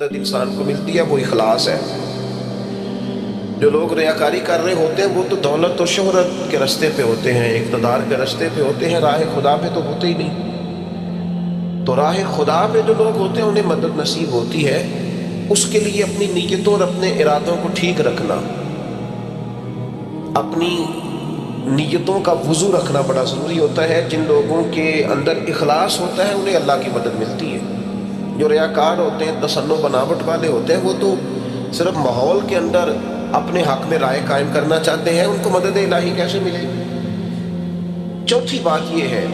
مدد انسان کو ملتی ہے وہ اخلاص ہے۔ جو لوگ ریاکاری کر رہے ہوتے ہیں وہ تو دولت و شہرت کے راستے پہ ہوتے ہیں، اقتدار کے راستے پہ ہوتے ہیں، راہ خدا پہ تو ہوتے ہی نہیں۔ تو راہ خدا پہ جو لوگ ہوتے ہیں انہیں مدد نصیب ہوتی ہے۔ اس کے لیے اپنی نیتوں اور اپنے ارادوں کو ٹھیک رکھنا، اپنی نیتوں کا وضو رکھنا بڑا ضروری ہوتا ہے۔ جن لوگوں کے اندر اخلاص ہوتا ہے انہیں اللہ کی مدد ملتی ہے۔ جو ریاکار ہوتے ہیں، تصنع بناوٹ والے ہوتے ہیں، وہ تو صرف ماحول کے اندر اپنے حق میں رائے قائم کرنا چاہتے ہیں، ان کو مدد الہی کیسے ملے گی؟ چوتھی بات یہ ہے،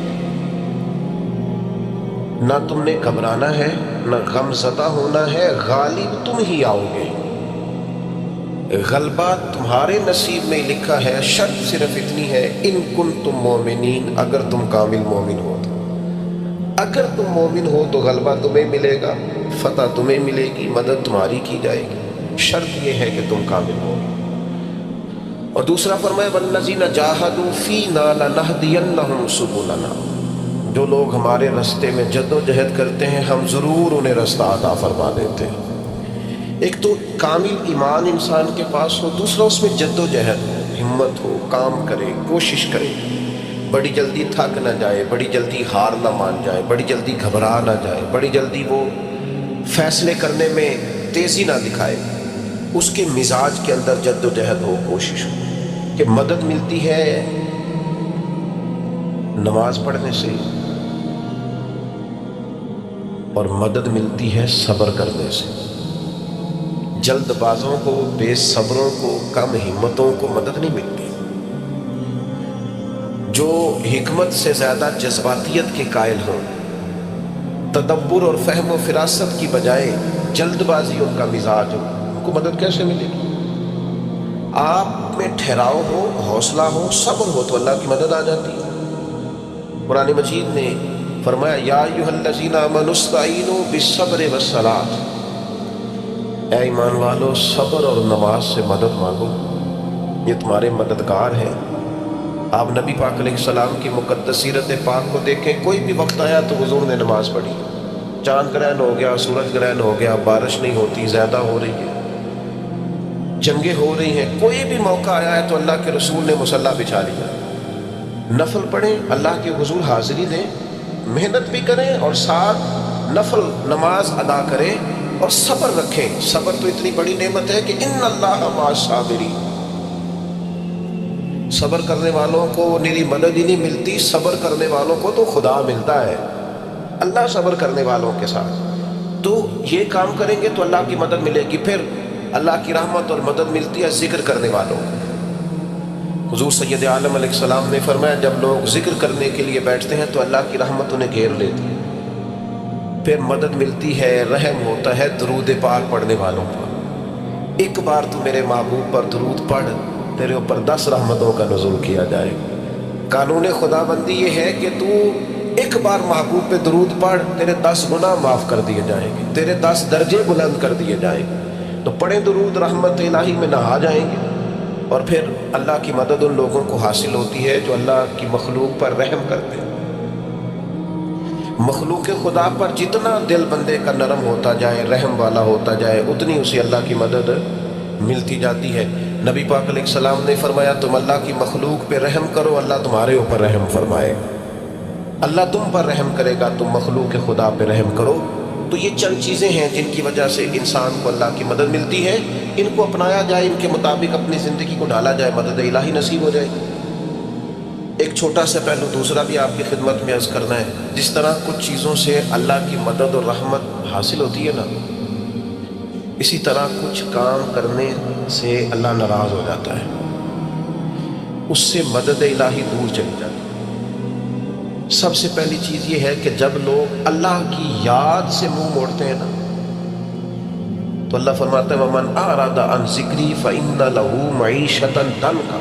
نہ تم نے گھبرانا ہے، نہ غم زدہ ہونا ہے، غالب تم ہی آؤ گے۔ غلبہ تمہارے نصیب میں لکھا ہے، شرط صرف اتنی ہے، ان کنتم مومنین، اگر تم کامل مومن ہو تو۔ اگر تم مومن ہو تو غلبہ تمہیں ملے گا، فتح تمہیں ملے گی، مدد تمہاری کی جائے گی۔ شرط یہ ہے کہ تم کامل ہو۔ اور دوسرا فرمایا والذین جاہدوا فینا لنہدینہم سبلنا، جو لوگ ہمارے راستے میں جد و جہد کرتے ہیں ہم ضرور انہیں رستہ عطا فرما دیتے ہیں۔ ایک تو کامل ایمان انسان کے پاس ہو، دوسرا اس میں جد و جہد ہو، ہمت ہو، کام کرے، کوشش کرے، بڑی جلدی تھک نہ جائے، بڑی جلدی ہار نہ مان جائے، بڑی جلدی گھبرا نہ جائے، بڑی جلدی وہ فیصلے کرنے میں تیزی نہ دکھائے۔ اس کے مزاج کے اندر جد و جہد ہو، کوشش ہو۔ کہ مدد ملتی ہے نماز پڑھنے سے، اور مدد ملتی ہے صبر کرنے سے۔ جلد بازوں کو، بے صبروں کو، کم ہمتوں کو مدد نہیں ملتی۔ جو حکمت سے زیادہ جذباتیت کے قائل ہوں، تدبر اور فہم و فراست کی بجائے جلد بازی ان کا مزاج ہو، ان کو مدد کیسے ملے گی؟ آپ میں ٹھہراؤ ہو، حوصلہ ہو، صبر ہو تو اللہ کی مدد آ جاتی ہے۔ قرآن مجید نے فرمایا یا ایھا الذین آمنوا استعینوا بالصبر والصلاۃ، اے ایمان والو صبر اور نماز سے مدد مانگو، یہ تمہارے مددگار ہیں۔ آپ نبی پاک علیہ السلام کی مقدس سیرت پاک کو دیکھیں، کوئی بھی وقت آیا تو حضور نے نماز پڑھی۔ چاند گرہن ہو گیا، سورج گرہن ہو گیا، بارش نہیں ہوتی، زیادہ ہو رہی ہے، جنگیں ہو رہی ہیں، کوئی بھی موقع آیا ہے تو اللہ کے رسول نے مصلی بچھا لیا، نفل پڑھیں، اللہ کے حضور حاضری دیں، محنت بھی کریں اور ساتھ نفل نماز ادا کریں اور صبر رکھیں۔ صبر تو اتنی بڑی نعمت ہے کہ ان اللہ مع الصابرین، صبر کرنے والوں کو میری مدد ہی نہیں ملتی، صبر کرنے والوں کو تو خدا ملتا ہے، اللہ صبر کرنے والوں کے ساتھ۔ تو یہ کام کریں گے تو اللہ کی مدد ملے گی۔ پھر اللہ کی رحمت اور مدد ملتی ہے ذکر کرنے والوں کو۔ حضور سید عالم علیہ السلام نے فرمایا جب لوگ ذکر کرنے کے لیے بیٹھتے ہیں تو اللہ کی رحمت انہیں گھیر لیتی ہے۔ پھر مدد ملتی ہے، رحم ہوتا ہے درود پاک پڑھنے والوں پر۔ ایک بار تو میرے محبوب پر درود پڑھ، تیرے اوپر 10 رحمتوں کا نزول کیا جائے گا۔ قانون خدا بندی یہ ہے کہ تو ایک بار محبوب پہ درود پڑھ، تیرے 10 گناہ معاف کر دیے جائیں گے، تیرے 10 درجے بلند کر دیے جائیں گے۔ تو پڑھیں درود، رحمت الہی میں نہا جائیں گے، اور پھر اللہ کی مدد ان لوگوں کو حاصل ہوتی ہے جو اللہ کی مخلوق پر رحم کرتے ہیں۔ مخلوق خدا پر جتنا دل بندے کا نرم ہوتا جائے، رحم والا ہوتا جائے، اتنی اسے اللہ کی مدد ملتی جاتی ہے۔ نبی پاک علیہ السلام نے فرمایا تم اللہ کی مخلوق پہ رحم کرو، اللہ تمہارے اوپر رحم فرمائے گا۔ اللہ تم پر رحم کرے گا، تم مخلوق خدا پہ رحم کرو۔ تو یہ چند چیزیں ہیں جن کی وجہ سے انسان کو اللہ کی مدد ملتی ہے۔ ان کو اپنایا جائے، ان کے مطابق اپنی زندگی کو ڈالا جائے، مدد الہی نصیب ہو جائے گی۔ ایک چھوٹا سا پہلو دوسرا بھی آپ کی خدمت میں عرض کرنا ہے۔ جس طرح کچھ چیزوں سے اللہ کی مدد اور رحمت حاصل ہوتی ہے نا، اسی طرح کچھ کام کرنے سے اللہ ناراض ہو جاتا ہے، اس سے مدد الہی دور چلی جاتی ہے۔ سب سے پہلی چیز یہ ہے کہ جب لوگ اللہ کی یاد سے منہ موڑتے ہیں نا، تو اللہ فرماتا ہے وَمَنْ أَعْرَضَ عَنْ ذِكْرِي فَإِنَّ لَهُ مَعِيشَةً ضَنْكًا،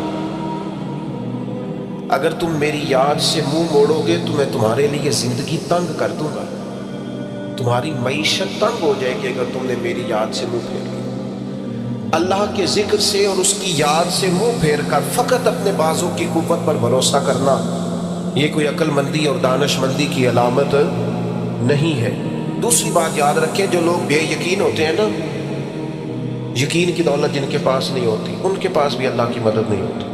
اگر تم میری یاد سے منہ موڑو گے تو میں تمہارے لیے زندگی تنگ کر دوں گا، تمہاری معیشت تنگ ہو جائے گی اگر تم نے میری یاد سے منہ پھیر لیا۔ اللہ کے ذکر سے اور اس کی یاد سے منہ پھیر کر فقط اپنے بازو کی قوت پر بھروسہ کرنا، یہ کوئی عقل مندی اور دانش مندی کی علامت نہیں ہے۔ دوسری بات یاد رکھیں، جو لوگ بے یقین ہوتے ہیں نا، یقین کی دولت جن کے پاس نہیں ہوتی، ان کے پاس بھی اللہ کی مدد نہیں ہوتی۔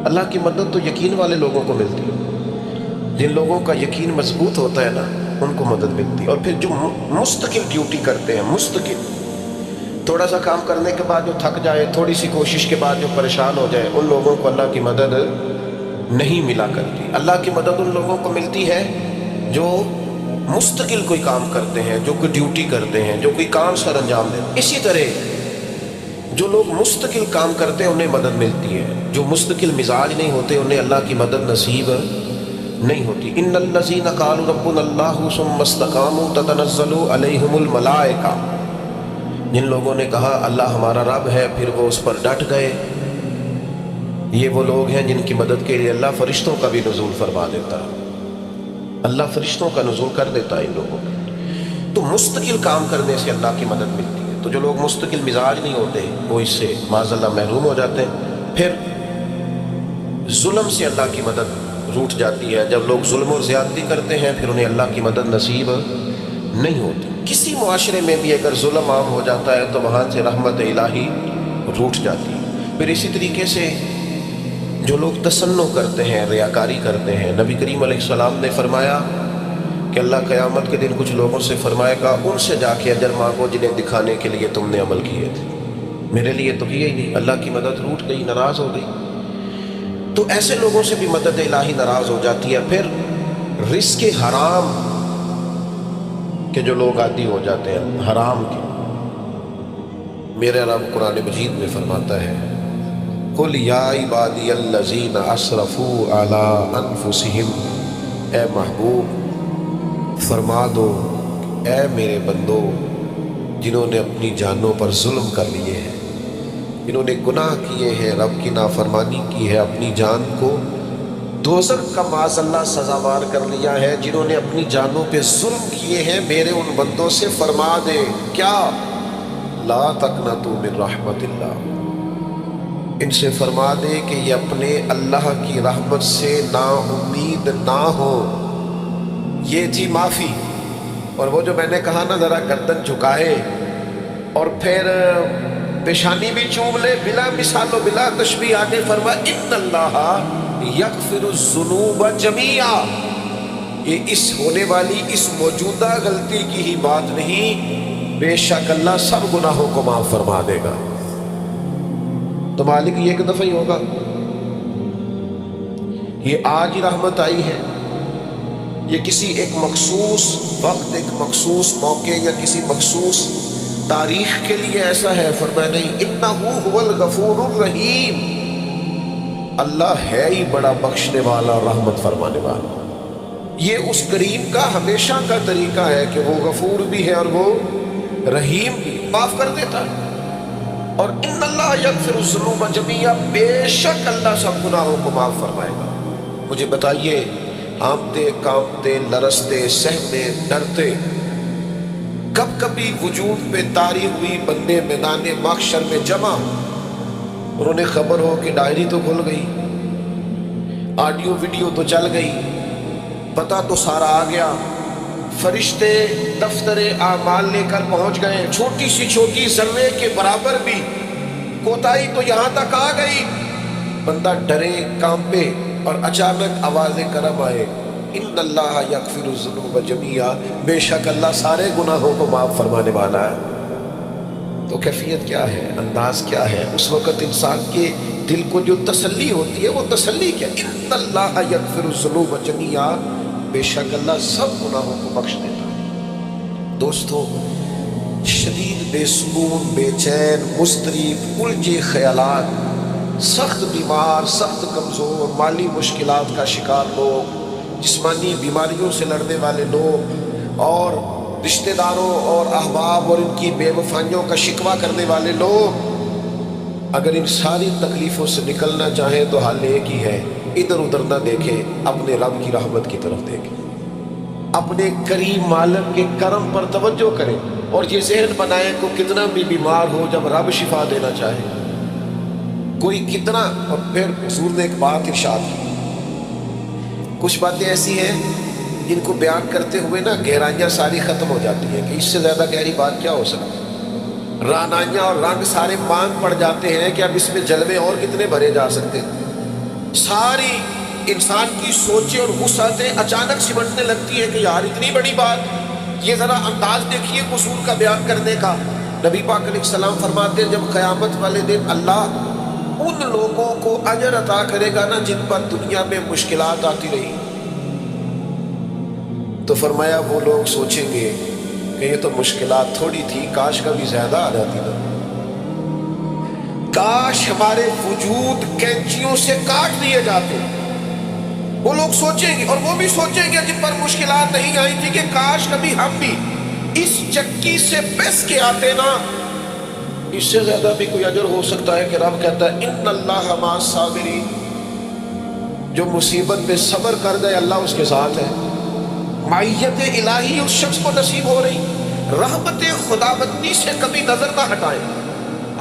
اللہ کی مدد تو یقین والے لوگوں کو ملتی ہے۔ جن لوگوں کا یقین مضبوط ہوتا ہے نا، ان کو مدد ملتی ہے۔ اور پھر جو مستقل ڈیوٹی کرتے ہیں، مستقل، تھوڑا سا کام کرنے کے بعد جو تھک جائے، تھوڑی سی کوشش کے بعد جو پریشان ہو جائے، ان لوگوں کو اللہ کی مدد نہیں ملا کرتی۔ اللہ کی مدد ان لوگوں کو ملتی ہے جو مستقل کوئی کام کرتے ہیں، جو کوئی ڈیوٹی کرتے ہیں، جو کوئی کام سر انجام دیتے ہیں۔ اسی طرح جو لوگ مستقل کام کرتے ہیں انہیں مدد ملتی ہے، جو مستقل مزاج نہیں ہوتے انہیں اللہ کی مدد نصیب نہیں ہوتی۔ ان الذین قالوا ربنا اللہ ثم استقاموا تتنزل علیہم الملائکہ، جن لوگوں نے کہا اللہ ہمارا رب ہے پھر وہ اس پر ڈٹ گئے، یہ وہ لوگ ہیں جن کی مدد کے لیے اللہ فرشتوں کا بھی نزول فرما دیتا ہے۔ اللہ فرشتوں کا نزول کر دیتا ہے ان لوگوں کے۔ تو مستقل کام کرنے سے اللہ کی مدد ملتی ہے۔ تو جو لوگ مستقل مزاج نہیں ہوتے وہ اس سے معاذ اللہ محروم ہو جاتے ہیں۔ پھر ظلم سے اللہ کی مدد روٹ جاتی ہے۔ جب لوگ ظلم اور زیادتی کرتے ہیں پھر انہیں اللہ کی مدد نصیب نہیں ہوتی۔ کسی معاشرے میں بھی اگر ظلم عام ہو جاتا ہے تو وہاں سے رحمت الہی روٹ جاتی ہے۔ پھر اسی طریقے سے جو لوگ تسنع کرتے ہیں، ریاکاری کرتے ہیں، نبی کریم علیہ السلام نے فرمایا کہ اللہ قیامت کے دن کچھ لوگوں سے فرمائے گا ان سے جا کے اجر مانگو جنہیں دکھانے کے لیے تم نے عمل کیے تھے، میرے لیے تو کیے ہی نہیں۔ اللہ کی مدد روٹ گئی، ناراض ہو گئی۔ تو ایسے لوگوں سے بھی مدد الہی ناراض ہو جاتی ہے۔ پھر رزق حرام کہ جو لوگ عادی ہو جاتے ہیں حرام کے، میرے رب قرآن مجید میں فرماتا ہے قل یا عبادی الذین اسرفوا علی انفسہم، اے محبوب فرما دو اے میرے بندو جنہوں نے اپنی جانوں پر ظلم کر لیے ہیں، جنہوں نے گناہ کیے ہیں، رب کی نافرمانی کی ہے، اپنی جان کو دوزخ کا معاذ اللہ سزاوار کر لیا ہے، جنہوں نے اپنی جانوں پہ ظلم کیے ہیں، میرے ان بندوں سے فرما دے کیا، لا تقنطوا من رحمت اللہ، ان سے فرما دے کہ یہ اپنے اللہ کی رحمت سے نا امید نہ ہو۔ یہ تھی معافی۔ اور وہ جو میں نے کہا نا ذرا گردن جھکائے اور پھر پیشانی بھی چوم لے، بلا مثال و بلا تشبیہ آگے فرما ان اللہ یغفر الذنوب جمیعا، یہ اس ہونے والی اس موجودہ غلطی کی ہی بات نہیں، بے شک اللہ سب گناہوں کو معاف فرما دے گا۔ تو مالک یہ ایک دفعہ ہی ہوگا، یہ آج ہی رحمت آئی ہے، یہ کسی ایک مخصوص وقت، ایک مخصوص موقع یا کسی مخصوص تاریخ کے لیے ایسا ہے؟ فرمایا نہیں، انہ هو الغفور الرحیم، اللہ ہے ہی بڑا بخشنے والا، رحمت فرمانے والا۔ یہ اس کریم کا ہمیشہ کا طریقہ ہے کہ وہ غفور بھی ہے اور وہ رحیم بھی، معاف کر دیتا ہے۔ اور ان اللہ یغفر الذنوب جمیعا، بے شک اللہ سب گناہوں کو معاف فرمائے گا۔ مجھے بتائیے، ہانپتے کانپتے لرزتے سہمتے ڈرتے کب کبھی وجود پہ طاری ہوئی بندے میدان محشر میں جمع، اور انہیں خبر ہو کہ ڈائری تو کھل گئی، آڈیو ویڈیو تو چل گئی، پتہ تو سارا آ گیا، فرشتے دفتر اعمال لے کر پہنچ گئے، چھوٹی سی چھوٹی ذرے کے برابر بھی کوتاہی تو یہاں تک آ گئی، بندہ ڈرے کانپے اور اچانک آواز کرم آئے، ان اللہ یغفر الذنوب جمیعا، بے شک اللہ سارے گناہوں کو معاف فرمانے والا ہے۔ تو کیفیت کیا ہے، انداز کیا ہے اس وقت انسان کے دل کو جو تسلی ہوتی ہے، وہ تسلی کیا، ان اللہ یغفر الذنوب جمیعا، بے شک اللہ سب گناہوں کو بخش دیتا ہے۔ دوستو، شدید بے سکون، بے چین، مضطرب، الجھے خیالات، سخت بیمار، سخت کمزور، مالی مشکلات کا شکار لوگ، جسمانی بیماریوں سے لڑنے والے لوگ، اور رشتہ داروں اور احباب اور ان کی بے وفائیوں کا شکوہ کرنے والے لوگ، اگر ان ساری تکلیفوں سے نکلنا چاہیں تو حل ایک ہی ہے، ادھر ادھر نہ دیکھیں، اپنے رب کی رحمت کی طرف دیکھیں، اپنے کریم مالک کے کرم پر توجہ کریں، اور یہ ذہن بنائیں کہ کتنا بھی بیمار ہو جب رب شفا دینا چاہے، کوئی کتنا۔ اور پھر حضور نے ایک بات ارشاد کی، کچھ باتیں ایسی ہیں ان کو بیان کرتے ہوئے نا گہرائیاں ساری ختم ہو جاتی ہیں کہ اس سے زیادہ گہری بات کیا ہو سکتی ہے۔ رعنائیاں اور رنگ سارے مانگ پڑ جاتے ہیں کہ اب اس میں جلوے اور کتنے بھرے جا سکتے ہیں۔ ساری انسان کی سوچیں اور وسعتیں اچانک سمٹنے لگتی ہیں کہ یار اتنی بڑی بات، یہ ذرا انداز دیکھیے قصور کا بیان کرنے کا۔ نبی پاک علیہ السلام فرماتے ہیں جب قیامت والے دن اللہ ان لوگوں کو اجر عطا کرے گا نا جن پر دنیا میں مشکلات آتی رہی، تو فرمایا وہ لوگ سوچیں گے کہ یہ تو مشکلات تھوڑی تھی، کاش کبھی زیادہ آ جاتی نا، کاش ہمارے وجود کینچیوں سے کاٹ دیے جاتے۔ وہ لوگ سوچیں گے، اور وہ بھی سوچیں گے جن پر مشکلات نہیں آئی تھی کہ کاش کبھی ہم بھی اس چکی سے پس کے آتے نا۔ اس سے زیادہ بھی کوئی اجر ہو سکتا ہے کہ رب کہتا ہے ان اللہ مع الصابرین، جو مصیبت پہ صبر کر گئے اللہ اس کے ساتھ ہے۔ معیت الہی اس شخص کو نصیب ہو رہی، رحمت خداوندی سے کبھی نظر نہ ہٹائیں۔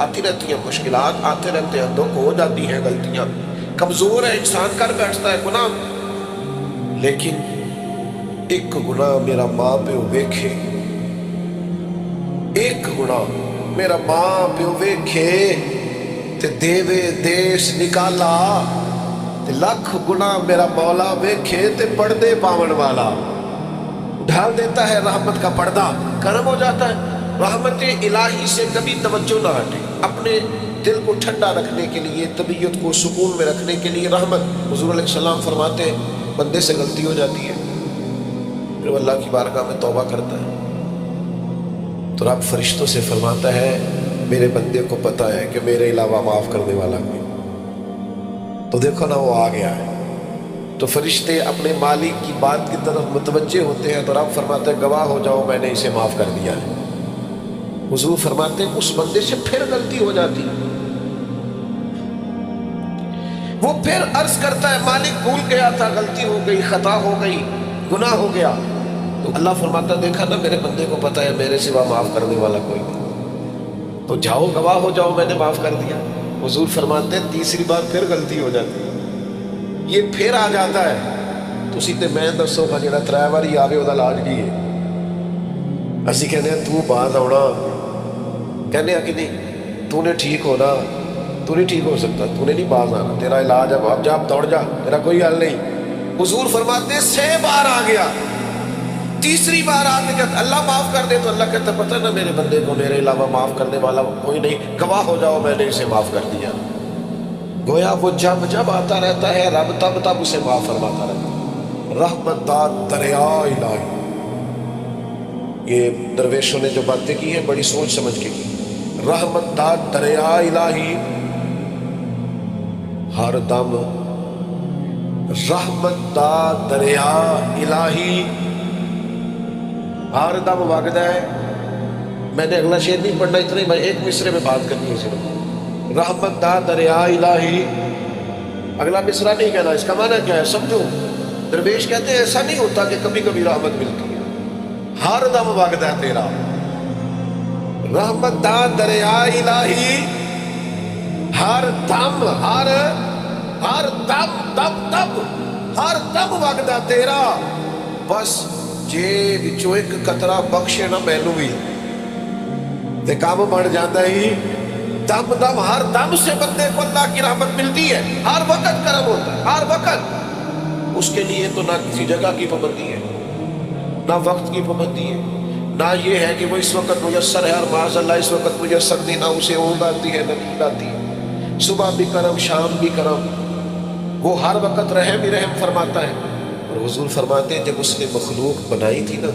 آتی رہتی ہیں مشکلات، آتے رہتے ہیں، دکھ ہو جاتی ہیں، غلطیاں، کمزور ہے انسان، کر بیٹھتا ہے گناہ، لیکن ایک گناہ میرا ماں پیو ویکھے، ایک گناہ میرا ماں پیو ویکھے تے دیوے دیس نکالا، تے لکھ گناہ میرا مولا ویکھے تے پردے پاون والا، ڈھال دیتا ہے رحمت کا پردہ، کرم ہو جاتا ہے۔ رحمت الہی سے کبھی توجہ نہ ہٹے، اپنے دل کو ٹھنڈا رکھنے کے لیے، طبیعت کو سکون میں رکھنے کے لیے رحمت۔ حضور علیہ السلام فرماتے ہیں بندے سے غلطی ہو جاتی ہے، پھر وہ اللہ کی بارگاہ میں توبہ کرتا ہے تو رب فرشتوں سے فرماتا ہے میرے بندے کو پتا ہے کہ میرے علاوہ معاف کرنے والا کوئی، تو دیکھو نا وہ آ گیا ہے، تو فرشتے اپنے مالک کی بات کی طرف متوجہ ہوتے ہیں، تو رب فرماتا ہے گواہ ہو جاؤ میں نے اسے معاف کر دیا ہے۔ حضور فرماتے ہیں اس بندے سے پھر غلطی ہو جاتی، وہ پھر عرض کرتا ہے مالک بھول گیا تھا، غلطی ہو گئی، خطا ہو گئی، گناہ ہو گیا، تو اللہ فرماتا ہے دیکھا نا میرے بندے کو پتا ہے میرے سوا معاف کرنے والا کوئی نہیں، تو جاؤ گواہ ہو جاؤ میں نے معاف کر دیا۔ حضور فرماتے ہیں تیسری بار پھر غلطی ہو جاتی ہے، یہ پھر آ جاتا ہے، تو اسی تے میں دسو گا جڑا 3 باری آوے وہ علاج کی ہے۔ اسی کہنے ہیں تو باز آنا، کہنے ہیں کہ نہیں تو نے ٹھیک ہونا، تو نہیں ٹھیک ہو سکتا، تو نے نہیں باز آنا، تیرا علاج اب جا دوڑ جا، تیرا کوئی حل نہیں۔ حضور فرماتے ہیں 6 بار آ گیا، تیسری بار آتے کہتا اللہ معاف کر دے، تو اللہ کہتا پتہ نا میرے بندے کو میرے علاوہ معاف کرنے والا کوئی نہیں، گواہ ہو جاؤ میں نے اسے معاف کر دیا۔ گویا وہ جب جب آتا رہتا ہے رب تب تب اسے معاف فرماتا رہتا ہے۔ رحمت دار دریا الہی، یہ درویشوں نے جو باتیں کی ہیں بڑی سوچ سمجھ کے کی۔ رحمت دار دریا الہی ہر دم، رحمت دا دریا الہی ہر دم وگدا ہے۔ میں نے اگلا شعر نہیں پڑھنا، اتنا ہی میں ایک مصرے میں بات کرنی ہے صرف۔ رحمت دا دریا الہی، اگلا مصرع نہیں کہنا، اس کا معنی کیا ہے سمجھو۔ درویش کہتے ہیں ایسا نہیں ہوتا کہ کبھی کبھی رحمت ملتی ہے، ہر دم وگدا ہے تیرا۔ رحمت دا دریا الہی ہر دم، ہر دم ہر دم وگدا تیرا، بس جے وچوں ایک قطرہ بخشے نہ مینوں بھی تے کام بڑھ جاتا ہی۔ دم دم ہر دم سے بندے کو اللہ کی رحمت ملتی ہے، ہر وقت کرم ہوتا ہے، ہر وقت۔ اس کے لیے تو نہ کسی جگہ کی پابندی ہے، نہ وقت کی پابندی ہے، نہ یہ ہے کہ وہ اس وقت میسر ہے اور معاذ اللہ اس وقت میسر نہیں، نہ اسے اونگ آتی ہے نہ نیند آتی ہے۔ صبح بھی کرم، شام بھی کرم، وہ ہر وقت رحم ہی رحم فرماتا ہے۔ اور حضور فرماتے ہیں جب اس نے مخلوق بنائی تھی نا،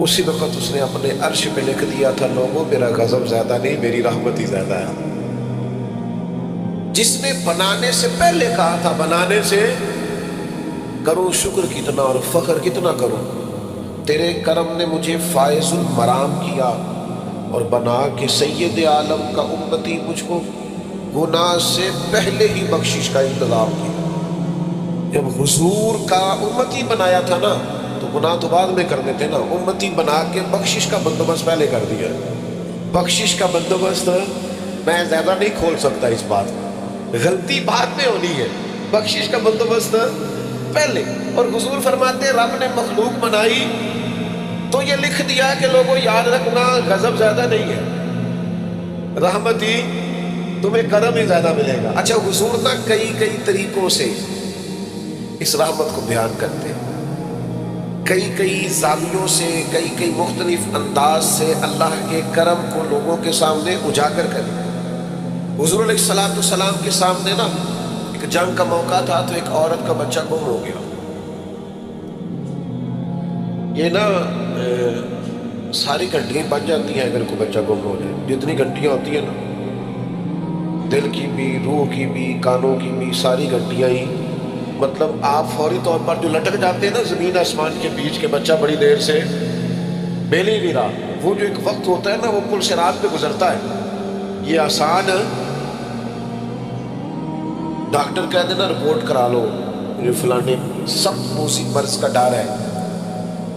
اسی وقت اس نے اپنے عرش پہ لکھ دیا تھا لوگوں میرا غضب زیادہ نہیں میری رحمت ہی زیادہ ہے۔ جس نے بنانے سے پہلے کہا تھا بنانے سے کروں شکر کتنا اور فخر کتنا کروں، تیرے کرم نے مجھے فائز المرام کیا اور بنا کے سید عالم کا امتی مجھ کو گناہ سے پہلے ہی بخشش کا انتظام کیا۔ جب حضور کا امتی بنایا تھا نا تو گناہ تو بعد میں کرنے تھے نا، امتی بنا کے بخشش کا بندوبست پہلے کر دیا۔ بخشش کا بندوبست میں زیادہ نہیں کھول سکتا اس بات کو، غلطی بعد میں ہونی ہے، بخشش کا بندوبست پہلے۔ اور حضور فرماتے ہیں رب نے مخلوق بنائی تو یہ لکھ دیا کہ لوگوں یاد رکھنا غضب زیادہ نہیں ہے، رحمت ہی تمہیں کرم ہی زیادہ ملے گا۔ اچھا حضور نہ کئی طریقوں سے اس رحمت کو بیان کرتے ہیں، کئی زاویوں سے، کئی مختلف انداز سے اللہ کے کرم کو لوگوں کے سامنے اجاگر کریں۔ حضور علیہ السلام کے سامنے نا ایک جنگ کا موقع تھا تو ایک عورت کا بچہ گم ہو گیا۔ یہ نا ساری گھنٹیاں بچ جاتی ہیں اگر کوئی بچہ گم ہو جائے، جتنی گھنٹیاں ہوتی ہیں نا، دل کی بھی، روح کی بھی، کانوں کی بھی، ساری گھنٹیاں ہی، مطلب آپ فوری طور پر جو لٹک جاتے ہیں نا زمین آسمان کے بیچ کے، بچہ بڑی دیر سے بیل ہی نہیں رہا، وہ جو ایک وقت ہوتا ہے نا وہ پل صراط پہ گزرتا ہے، یہ آسان ڈاکٹر کہہ دینا رپورٹ کرا لو یہ فلانے سخت موسی مرض کا ڈر ہے،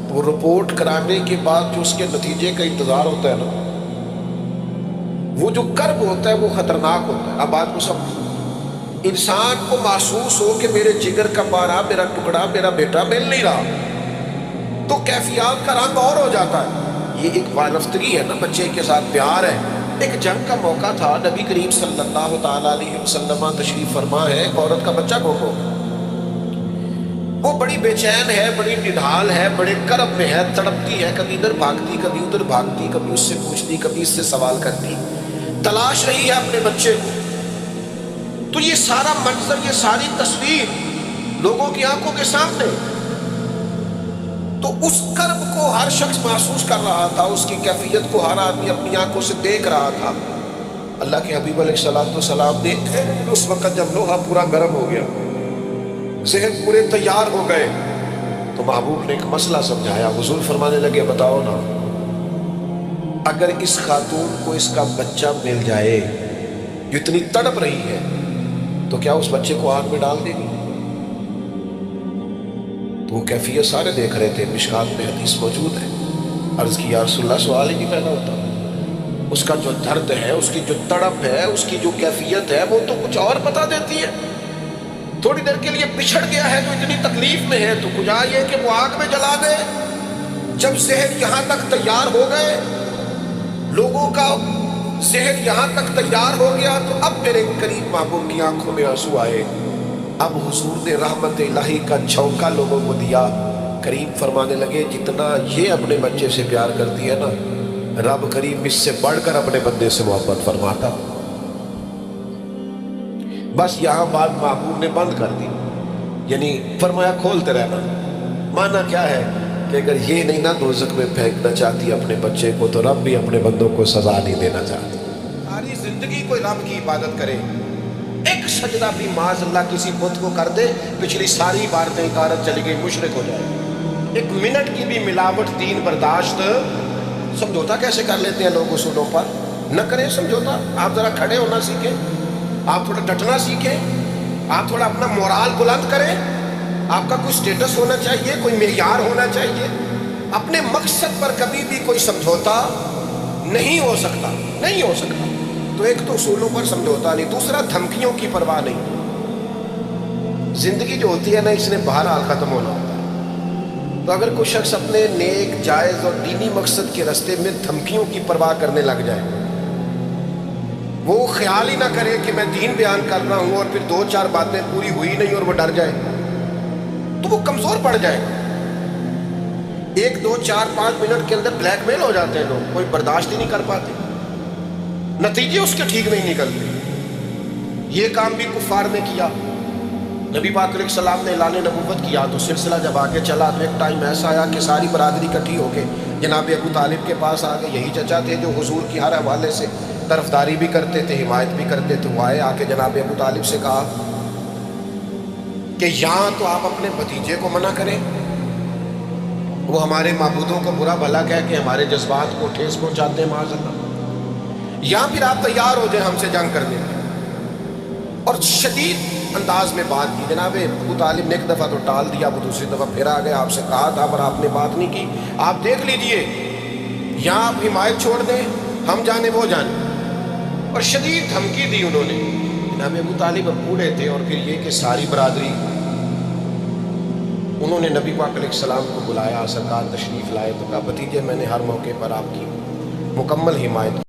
وہ رپورٹ کرانے کے بعد جو اس کے نتیجے کا انتظار ہوتا ہے نا، وہ جو کرب ہوتا ہے وہ خطرناک ہوتا ہے۔ اب بات کو سمجھ، انسان کو محسوس ہو کہ میرے جگر کا پارا، میرا ٹکڑا، میرا بیٹا مل نہیں رہا، تو کیفیات کا رنگ اور ہو جاتا ہے۔ یہ ایک وارفتگی ہے نا، بچے کے ساتھ پیار ہے۔ ایک جنگ کا موقع تھا، نبی کریم صلی اللہ تعالیٰ علیہ وسلم تشریف فرما ہے، ایک عورت کا بچہ گم ہو گیا، وہ بڑی بے چین ہے، بڑی نڈھال ہے، بڑے کرب میں ہے، تڑپتی ہے، کبھی ادھر بھاگتی، کبھی ادھر بھاگتی، کبھی اس سے پوچھتی، کبھی اس سے سوال کرتی، تلاش رہی ہے اپنے بچے کو۔ تو یہ سارا منظر، یہ ساری تصویر لوگوں کی آنکھوں کے سامنے، تو اس کرب کو ہر شخص محسوس کر رہا تھا، اس کی کیفیت کو ہر آدمی اپنی آنکھوں سے دیکھ رہا تھا۔ اللہ کے حبیب علیہ السلام نے اس وقت جب لوہا پورا گرم ہو گیا، ذہن پورے تیار ہو گئے، تو محبوب نے ایک مسئلہ سمجھایا۔ حضور فرمانے لگے بتاؤ نا، اگر اس خاتون کو اس کا بچہ مل جائے جو اتنی تڑپ رہی ہے، تو کیا اس بچے کو آگ میں ڈال دے گی؟ تو وہ کیفیت سارے دیکھ رہے تھے، مشکات میں حدیث موجود ہے۔ عرض کی یا رسول اللہ، سوال ہی نہیں پیدا ہوتا، اس کا جو درد ہے، اس کی جو تڑپ ہے، اس کی جو کیفیت ہے، وہ تو کچھ اور بتا دیتی ہے۔ تھوڑی دیر کے لیے بچھڑ گیا ہے تو اتنی تکلیف میں ہے، تو کجا یہ کہ وہ آگ میں جلا دے۔ جب ذہن یہاں تک تیار ہو گئے، لوگوں کا ذہن یہاں تک تیار ہو گیا، تو اب میرے قریب محبوب کی آنکھوں میں آنسو آئے۔ اب حضور نے رحمت الہی کا جھونکا لوگوں کو دیا۔ کریم فرمانے لگے جتنا یہ اپنے بچے سے پیار کرتی ہے نا، رب کریم اس سے بڑھ کر اپنے بندے سے محبت فرماتا۔ بس یہاں بات محبوب نے بند کر دی، یعنی فرمایا کھولتے رہنا۔ معنی کیا ہے کہ اگر یہ نہیں نہ دوزخ میں پھینکنا چاہتی اپنے بچے کو، تو رب بھی اپنے بندوں کو سزا نہیں دینا چاہتی۔ ساری زندگی کوئی رب کی عبادت کرے، ایک سجدہ بھی معاذ اللہ کسی بت کو کر دے، پچھلی ساری عبادتیں اکارت چلی گئی، مشرک ہو جائے۔ ایک منٹ کی بھی ملاوٹ دین برداشت۔ سمجھوتا کیسے کر لیتے ہیں لوگ اصولوں پر؟ نہ کریں سمجھوتا، آپ ذرا کھڑے ہونا سیکھیں، آپ تھوڑا ڈٹنا سیکھیں، آپ تھوڑا اپنا مورال بلند کریں، آپ کا کوئی سٹیٹس ہونا چاہیے، کوئی معیار ہونا چاہیے۔ اپنے مقصد پر کبھی بھی کوئی سمجھوتا نہیں ہو سکتا، نہیں ہو سکتا۔ تو ایک تو اصولوں پر سمجھوتا نہیں، دوسرا دھمکیوں کی پرواہ نہیں۔ زندگی جو ہوتی ہے نا، اس نے بہرحال ختم ہونا ہوتا ہے۔ تو اگر کوئی شخص اپنے نیک، جائز اور دینی مقصد کے راستے میں دھمکیوں کی پرواہ کرنے لگ جائے، وہ خیال ہی نہ کرے کہ میں دین بیان کر رہا ہوں اور پھر 2-4 باتیں پوری ہوئی نہیں اور وہ ڈر جائے، تو وہ کمزور پڑ جائے گا۔ 1-2-4-5 منٹ کے اندر بلیک میل ہو جاتے ہیں لوگ، کوئی برداشت ہی نہیں کر پاتے، نتیجے اس کے ٹھیک نہیں نکلتے۔ یہ کام بھی کفار نے کیا۔ نبی پاک علیہ السلام نے اعلان نبوت کیا تو سلسلہ جب آگے چلا تو ایک ٹائم ایسا آیا کہ ساری برادری اکٹھی ہو کے جناب ابو طالب کے پاس آ گئے۔ یہی چچا تھے جو حضور کی ہر حوالے سے طرفداری بھی کرتے تھے، حمایت بھی کرتے تھے۔ وہ آئے، آ کے جناب ابو طالب سے کہا کہ یہاں تو آپ اپنے بھتیجے کو منع کریں، وہ ہمارے معبودوں کو برا بھلا کہہ کے ہمارے جذبات کو ٹھیس پہنچاتے ہیں معاذ اللہ، یا پھر آپ تیار ہو جائیں ہم سے جنگ کرنے میں۔ اور شدید انداز میں بات کی۔ جناب ابو طالب نے ایک دفعہ تو ٹال دیا، وہ دوسری دفعہ پھر آ گئے، آپ سے کہا تھا پر آپ نے بات نہیں کی، آپ دیکھ لیجئے، یا آپ حمایت چھوڑ دیں، ہم جانے وہ جانے۔ اور شدید دھمکی دی انہوں نے۔ جناب ابو طالب اب بوڑھے تھے، اور پھر یہ کہ ساری برادری انہوں نے نبی پاک علیہ السلام کو بلایا، سرکار تشریف لائے تو کہا بھتیجے میں نے ہر موقع پر آپ کی مکمل حمایت